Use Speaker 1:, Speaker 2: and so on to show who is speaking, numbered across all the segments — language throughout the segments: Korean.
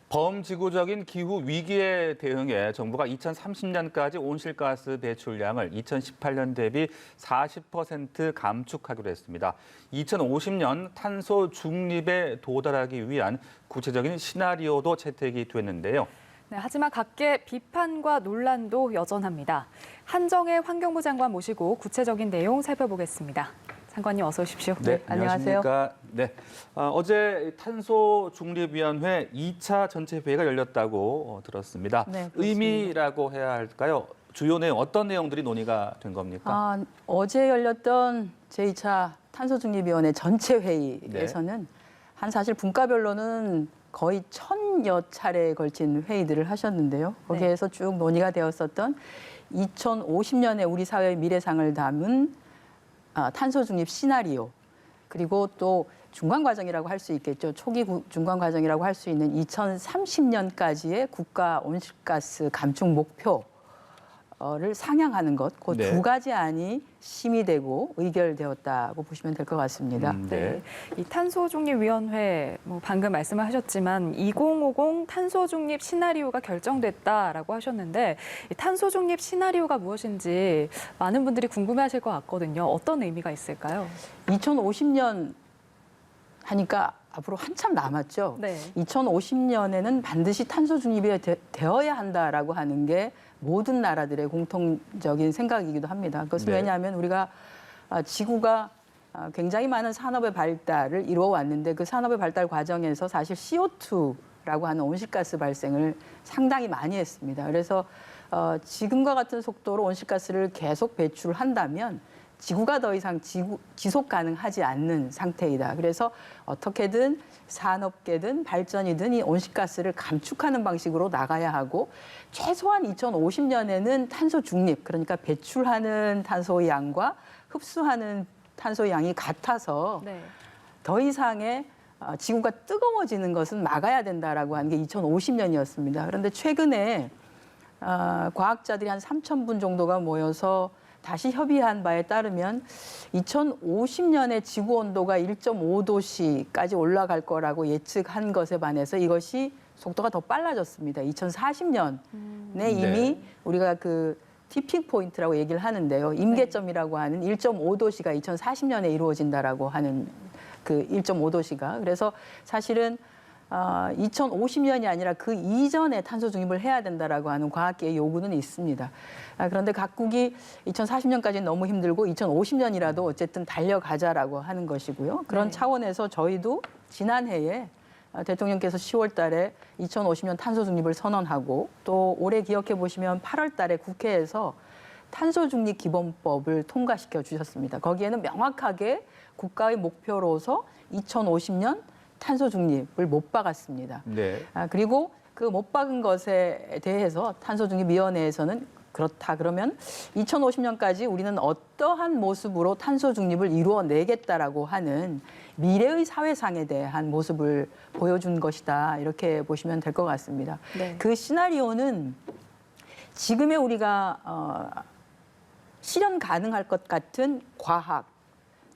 Speaker 1: 범지구적인 기후 위기에 대응해 정부가 2030년까지 온실가스 배출량을 2018년 대비 40% 감축하기로 했습니다. 2050년 탄소 중립에 도달하기 위한 구체적인 시나리오도 채택이 됐는데요.
Speaker 2: 네, 하지만 각계 비판과 논란도 여전합니다. 한정혜 환경부 장관 모시고 구체적인 내용 살펴보겠습니다. 장관님 어서 오십시오.
Speaker 1: 네, 안녕하세요. 네, 어제 탄소중립위원회 2차 전체 회의가 열렸다고 들었습니다.
Speaker 3: 네,
Speaker 1: 의미라고 해야 할까요? 주요 내용 어떤 내용들이 논의가 된 겁니까?
Speaker 3: 어제 열렸던 제2차 탄소중립위원회 전체 회의에서는 한 사실 분과별로는 거의 1000여 차례에 걸친 회의들을 하셨는데요. 거기에서 쭉 논의가 되었었던 2050년에 우리 사회의 미래상을 담은 탄소 중립 시나리오, 그리고 또 중간 과정이라고 할 수 있겠죠. 초기 중간 과정이라고 할 수 있는 2030년까지의 국가 온실가스 감축 목표를 상향하는 것, 그 두 가지 안이 심의되고 의결되었다고 보시면 될 것 같습니다.
Speaker 2: 네. 이 탄소중립위원회 방금 말씀을 하셨지만 2050 탄소중립 시나리오가 결정됐다라고 하셨는데 이 탄소중립 시나리오가 무엇인지 많은 분들이 궁금해하실 것 같거든요. 어떤 의미가 있을까요?
Speaker 3: 2050년 하니까 앞으로 한참 남았죠.
Speaker 2: 네.
Speaker 3: 2050년에는 반드시 탄소 중립이 되어야 한다라고 하는 게 모든 나라들의 공통적인 생각이기도 합니다. 그것은 왜냐하면 우리가 지구가 굉장히 많은 산업의 발달을 이루어 왔는데 그 산업의 발달 과정에서 사실 CO2라고 하는 온실가스 발생을 상당히 많이 했습니다. 그래서 지금과 같은 속도로 온실가스를 계속 배출한다면 지구가 더 이상 지속 가능하지 않는 상태이다. 그래서 어떻게든 산업계든 발전이든 이 온실가스를 감축하는 방식으로 나가야 하고 최소한 2050년에는 탄소 중립, 그러니까 배출하는 탄소 양과 흡수하는 탄소 양이 같아서 더 이상의 지구가 뜨거워지는 것은 막아야 된다라고 하는 게 2050년이었습니다. 그런데 최근에 과학자들이 한 3000분 정도가 모여서 다시 협의한 바에 따르면 2050년에 지구 온도가 1.5도씨까지 올라갈 거라고 예측한 것에 반해서 이것이 속도가 더 빨라졌습니다. 2040년에 이미 우리가 그 티핑 포인트라고 얘기를 하는데요. 임계점이라고 하는 1.5도씨가 2040년에 이루어진다라고 하는 그 1.5도씨가. 그래서 사실은 2050년이 아니라 그 이전에 탄소 중립을 해야 된다라고 하는 과학계의 요구는 있습니다. 그런데 각국이 2040년까지는 너무 힘들고 2050년이라도 어쨌든 달려가자라고 하는 것이고요. 그런 차원에서 저희도 지난해에 대통령께서 10월 달에 2050년 탄소 중립을 선언하고 또 올해 기억해 보시면 8월 달에 국회에서 탄소 중립 기본법을 통과시켜 주셨습니다. 거기에는 명확하게 국가의 목표로서 2050년 탄소 중립을 못 박았습니다. 그리고 그 못 박은 것에 대해서 탄소중립위원회에서는 그렇다 그러면 2050년까지 우리는 어떠한 모습으로 탄소 중립을 이루어내겠다라고 하는 미래의 사회상에 대한 모습을 보여준 것이다. 이렇게 보시면 될 것 같습니다. 그 시나리오는 지금의 우리가 실현 가능할 것 같은 과학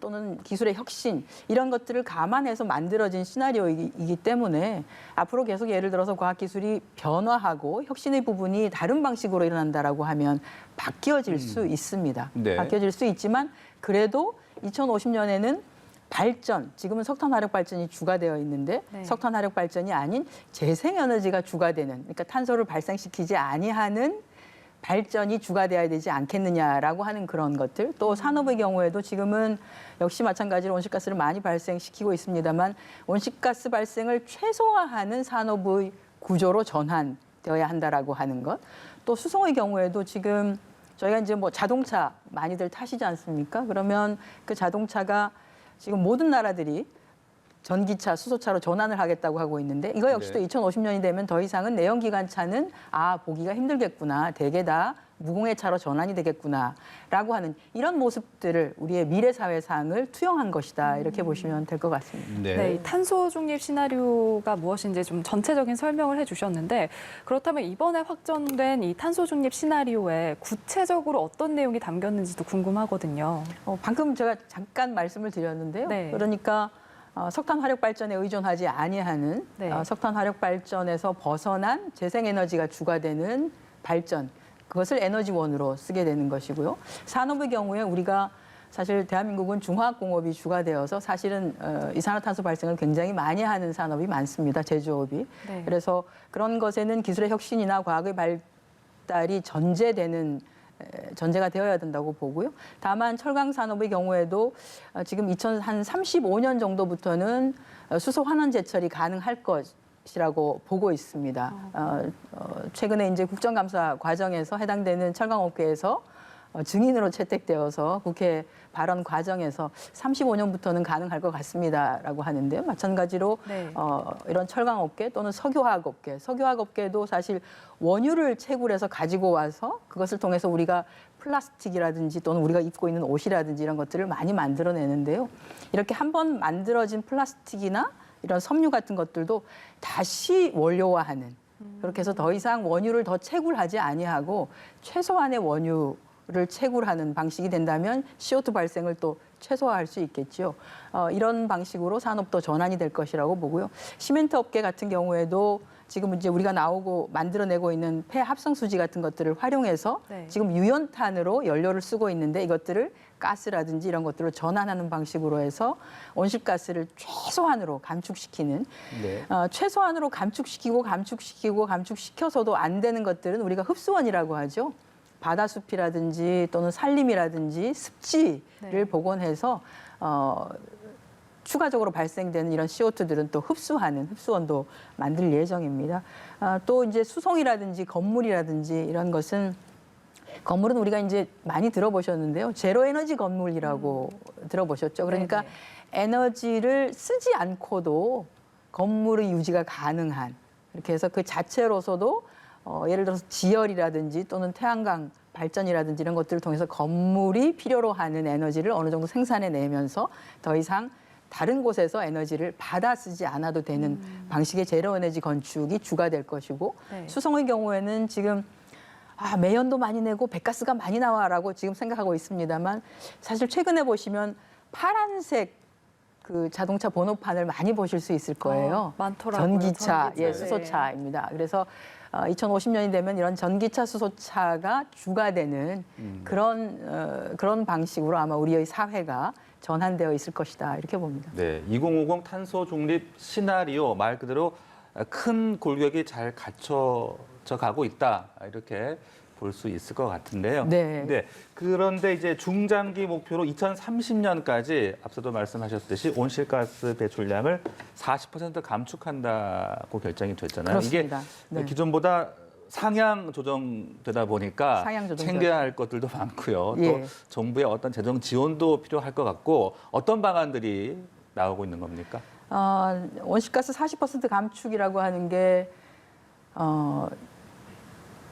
Speaker 3: 또는 기술의 혁신 이런 것들을 감안해서 만들어진 시나리오이기 때문에 앞으로 계속 예를 들어서 과학기술이 변화하고 혁신의 부분이 다른 방식으로 일어난다라고 하면 바뀌어질 수 있습니다. 바뀌어질 수 있지만 그래도 2050년에는 발전, 지금은 석탄 화력 발전이 주가 되어 있는데 석탄 화력 발전이 아닌 재생에너지가 주가 되는, 그러니까 탄소를 발생시키지 아니하는 발전이 주가 돼야 되지 않겠느냐라고 하는 그런 것들. 또 산업의 경우에도 지금은 역시 마찬가지로 온실가스를 많이 발생시키고 있습니다만 온실가스 발생을 최소화하는 산업의 구조로 전환되어야 한다라고 하는 것. 또 수송의 경우에도 지금 저희가 이제 뭐 자동차 많이들 타시지 않습니까? 그러면 그 자동차가 지금 모든 나라들이 전기차, 수소차로 전환을 하겠다고 하고 있는데 이거 역시도 2050년이 되면 더 이상은 내연기관차는 보기가 힘들겠구나. 대개 다 무공해 차로 전환이 되겠구나라고 하는 이런 모습들을 우리의 미래 사회상을 투영한 것이다. 이렇게 보시면 될 것 같습니다.
Speaker 2: 이 탄소 중립 시나리오가 무엇인지 좀 전체적인 설명을 해주셨는데 그렇다면 이번에 확정된 이 탄소 중립 시나리오에 구체적으로 어떤 내용이 담겼는지도 궁금하거든요.
Speaker 3: 방금 제가 잠깐 말씀을 드렸는데요. 그러니까 석탄 화력 발전에 의존하지 아니하는
Speaker 2: 네.
Speaker 3: 석탄 화력 발전에서 벗어난 재생에너지가 주가 되는 발전, 그것을 에너지원으로 쓰게 되는 것이고요. 산업의 경우에 우리가 사실 대한민국은 중화학공업이 주가 되어서 사실은 이산화탄소 발생을 굉장히 많이 하는 산업이 많습니다. 제조업이.
Speaker 2: 네.
Speaker 3: 그래서 그런 것에는 기술의 혁신이나 과학의 발달이 전제가 되어야 된다고 보고요. 다만 철강 산업의 경우에도 지금 2035년 정도부터는 수소 환원 제철이 가능할 것이라고 보고 있습니다. 최근에 이제 국정감사 과정에서 해당되는 철강업계에서 증인으로 채택되어서 국회 발언 과정에서 35년부터는 가능할 것 같습니다라고 하는데요. 마찬가지로
Speaker 2: 네.
Speaker 3: 이런 철강업계 또는 석유화학업계도 사실 원유를 채굴해서 가지고 와서 그것을 통해서 우리가 플라스틱이라든지 또는 우리가 입고 있는 옷이라든지 이런 것들을 많이 만들어내는데요. 이렇게 한번 만들어진 플라스틱이나 이런 섬유 같은 것들도 다시 원료화하는, 그렇게 해서 더 이상 원유를 더 채굴하지 아니하고 최소한의 원유를 채굴하는 방식이 된다면 CO2 발생을 또 최소화할 수 있겠죠. 이런 방식으로 산업도 전환이 될 것이라고 보고요. 시멘트 업계 같은 경우에도 지금 이제 우리가 만들어내고 있는 폐합성 수지 같은 것들을 활용해서
Speaker 2: 네.
Speaker 3: 지금 유연탄으로 연료를 쓰고 있는데 이것들을 가스라든지 이런 것들로 전환하는 방식으로 해서 온실가스를 최소한으로 감축시키는,
Speaker 1: 네.
Speaker 3: 최소한으로 감축시켜서도 안 되는 것들은 우리가 흡수원이라고 하죠. 바다숲이라든지 또는 산림이라든지 습지를
Speaker 2: 네.
Speaker 3: 복원해서 추가적으로 발생되는 이런 CO2들은 또 흡수원도 만들 예정입니다. 또 이제 수송이라든지 건물이라든지 이런 것은, 건물은 우리가 이제 많이 들어보셨는데요. 제로 에너지 건물이라고 들어보셨죠. 그러니까
Speaker 2: 네네.
Speaker 3: 에너지를 쓰지 않고도 건물의 유지가 가능한, 이렇게 해서 그 자체로서도 예를 들어서 지열이라든지 또는 태양광 발전이라든지 이런 것들을 통해서 건물이 필요로 하는 에너지를 어느 정도 생산해내면서 더 이상 다른 곳에서 에너지를 받아 쓰지 않아도 되는 방식의 제로 에너지 건축이 주가 될 것이고,
Speaker 2: 네.
Speaker 3: 수송의 경우에는 지금 매연도 많이 내고 배가스가 많이 나와라고 지금 생각하고 있습니다만, 사실 최근에 보시면 파란색 그 자동차 번호판을 많이 보실 수 있을 거예요.
Speaker 2: 많더라고요.
Speaker 3: 전기차,
Speaker 2: 네.
Speaker 3: 수소차입니다. 그래서 2050년이 되면 이런 전기차, 수소차가 주가 되는 그런 방식으로 아마 우리의 사회가 전환되어 있을 것이다, 이렇게 봅니다.
Speaker 1: 네, 2050 탄소 중립 시나리오 말 그대로 큰 골격이 잘 갖춰져 가고 있다, 이렇게 볼 수 있을 것 같은데요.
Speaker 3: 네.
Speaker 1: 그런데 이제 중장기 목표로 2030년까지 앞서도 말씀하셨듯이 온실가스 배출량을 40% 감축한다고 결정이 됐잖아요.
Speaker 3: 그렇습니다.
Speaker 1: 이게
Speaker 3: 네.
Speaker 1: 기존보다 상향 조정되다 보니까
Speaker 3: 상향 조정되죠.
Speaker 1: 챙겨야 할 것들도 많고요.
Speaker 3: 예.
Speaker 1: 또 정부의 어떤 재정 지원도 필요할 것 같고, 어떤 방안들이 나오고 있는 겁니까?
Speaker 3: 온실가스 40% 감축이라고 하는 게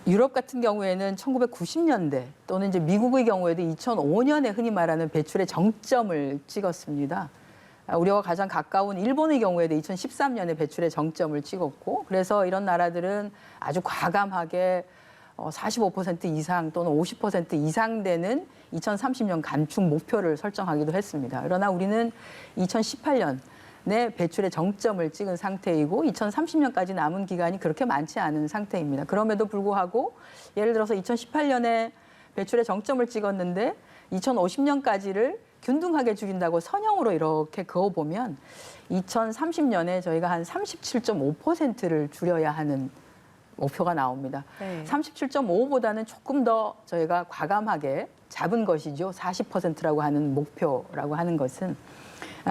Speaker 3: 유럽 같은 경우에는 1990년대 또는 이제 미국의 경우에도 2005년에 흔히 말하는 배출의 정점을 찍었습니다. 우리와 가장 가까운 일본의 경우에도 2013년에 배출의 정점을 찍었고, 그래서 이런 나라들은 아주 과감하게 45% 이상 또는 50% 이상 되는 2030년 감축 목표를 설정하기도 했습니다. 그러나 우리는 2018년 내 배출의 정점을 찍은 상태이고 2030년까지 남은 기간이 그렇게 많지 않은 상태입니다. 그럼에도 불구하고 예를 들어서 2018년에 배출의 정점을 찍었는데 2050년까지를 균등하게 죽인다고 선형으로 이렇게 그어보면 2030년에 저희가 한 37.5%를 줄여야 하는 목표가 나옵니다.
Speaker 2: 네.
Speaker 3: 37.5보다는 조금 더 저희가 과감하게 잡은 것이죠. 40%라고 하는 목표라고 하는 것은.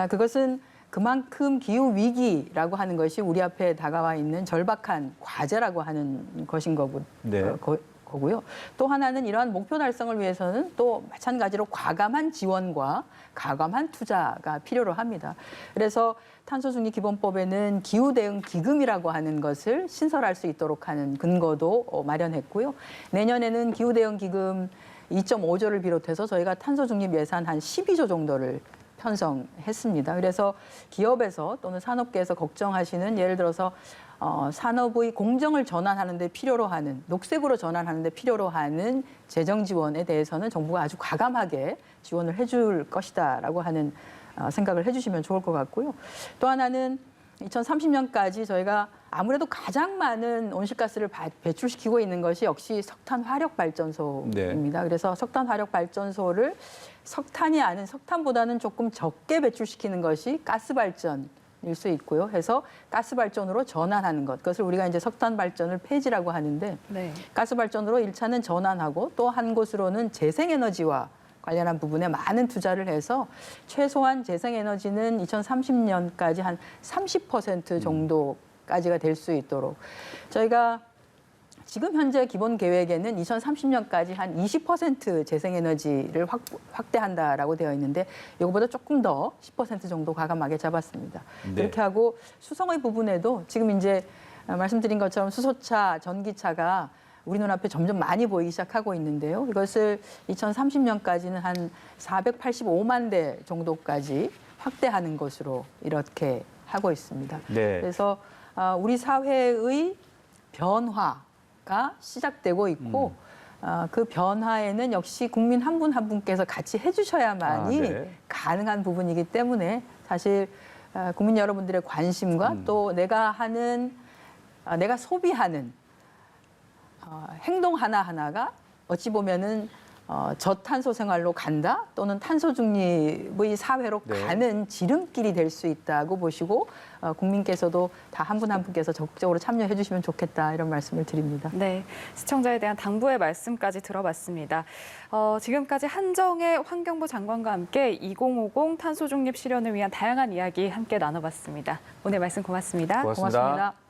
Speaker 3: 그것은 그만큼 기후 위기라고 하는 것이 우리 앞에 다가와 있는 절박한 과제라고 하는 것인 거고요. 또 하나는 이러한 목표 달성을 위해서는 또 마찬가지로 과감한 지원과 과감한 투자가 필요로 합니다. 그래서 탄소중립기본법에는 기후대응 기금이라고 하는 것을 신설할 수 있도록 하는 근거도 마련했고요. 내년에는 기후대응 기금 2.5조를 비롯해서 저희가 탄소중립 예산 한 12조 정도를 편성했습니다. 그래서 기업에서 또는 산업계에서 걱정하시는, 예를 들어서 산업의 공정을 전환하는 데 필요로 하는, 녹색으로 전환하는 데 필요로 하는 재정 지원에 대해서는 정부가 아주 과감하게 지원을 해줄 것이다라고 하는 생각을 해주시면 좋을 것 같고요. 또 하나는 2030년까지 저희가 아무래도 가장 많은 온실가스를 배출시키고 있는 것이 역시 석탄 화력 발전소입니다. 그래서 석탄 화력 발전소를 석탄이 아닌 석탄보다는 조금 적게 배출시키는 것이 가스 발전일 수 있고요. 해서 가스 발전으로 전환하는 것. 그것을 우리가 이제 석탄 발전을 폐지라고 하는데
Speaker 2: 네.
Speaker 3: 가스 발전으로 1차는 전환하고 또 한 곳으로는 재생에너지와 관련한 부분에 많은 투자를 해서 최소한 재생에너지는 2030년까지 한 30% 정도까지가 될 수 있도록 저희가 지금 현재 기본 계획에는 2030년까지 한 20% 재생에너지를 확대한다라고 되어 있는데 이거보다 조금 더 10% 정도 과감하게 잡았습니다.
Speaker 1: 네.
Speaker 3: 이렇게 하고 수성의 부분에도 지금 이제 말씀드린 것처럼 수소차, 전기차가 우리 눈앞에 점점 많이 보이기 시작하고 있는데요. 이것을 2030년까지는 한 485만 대 정도까지 확대하는 것으로 이렇게 하고 있습니다.
Speaker 1: 네.
Speaker 3: 그래서 우리 사회의 변화가 시작되고 있고 그 변화에는 역시 국민 한 분 한 분께서 같이 해주셔야만이
Speaker 1: 네.
Speaker 3: 가능한 부분이기 때문에 사실 국민 여러분들의 관심과 또 내가 소비하는 행동 하나하나가 어찌 보면은 저탄소 생활로 간다 또는 탄소 중립의 사회로
Speaker 1: 네.
Speaker 3: 가는 지름길이 될 수 있다고 보시고 국민께서도 다 한 분 한 분께서 적극적으로 참여해 주시면 좋겠다 이런 말씀을 드립니다.
Speaker 2: 네, 시청자에 대한 당부의 말씀까지 들어봤습니다. 지금까지 한정혜 환경부 장관과 함께 2050 탄소 중립 실현을 위한 다양한 이야기 함께 나눠봤습니다. 오늘 말씀 고맙습니다.
Speaker 1: 고맙습니다.
Speaker 3: 고맙습니다.